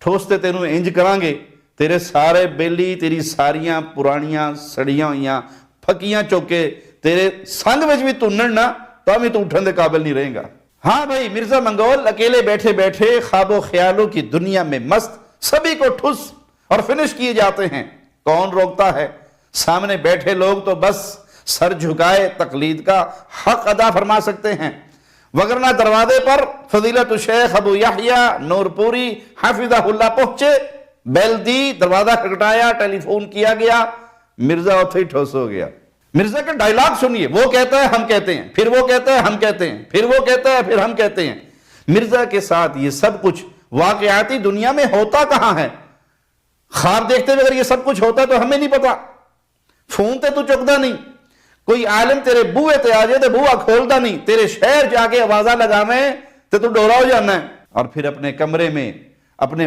ٹھوستے تینوں انج کرانگے تیرے سارے بیلی تیری ساریاں پرانیاں سڑیاں ہویاں پھکیاں چوکے تیرے سنگ وچ بھی تنن نا تو ہمیں تو اٹھن دے قابل نہیں رہیں گا۔ ہاں بھائی مرزا منگول اکیلے بیٹھے بیٹھے خواب و خیالوں کی دنیا میں مست سبھی کو ٹھس اور فنش کیے جاتے ہیں، کون روکتا ہے؟ سامنے بیٹھے لوگ تو بس سر جھکائے تقلید کا حق ادا فرما سکتے ہیں، وگرنہ دروازے پر فضیلت الشیخ ابو یحییٰ نور پوری حفظہ اللہ پہنچے، بیل دی، دروازہ کھٹکھٹایا، ٹیلی فون کیا گیا، مرزا اتھے ہی ٹھوس ہو گیا۔ مرزا کا ڈائلاگ سنیے، وہ کہتا ہے ہم کہتے ہیں، پھر وہ کہتا ہے ہم کہتے ہیں، پھر وہ کہتا ہے پھر ہم کہتے ہیں۔ مرزا کے ساتھ یہ سب کچھ واقعاتی دنیا میں ہوتا کہاں ہے؟ خواب دیکھتے ہوئے اگر یہ سب کچھ ہوتا تو ہمیں نہیں پتا، فون تے تو چکدا نہیں، کوئی عالم تیرے بوئے تے آ جائے تے بوہا کھولدا نہیں، تیرے شہر جا کے آوازہ لگاویں تے تو ڈورا ہو جانا ہے، اور پھر اپنے کمرے میں اپنے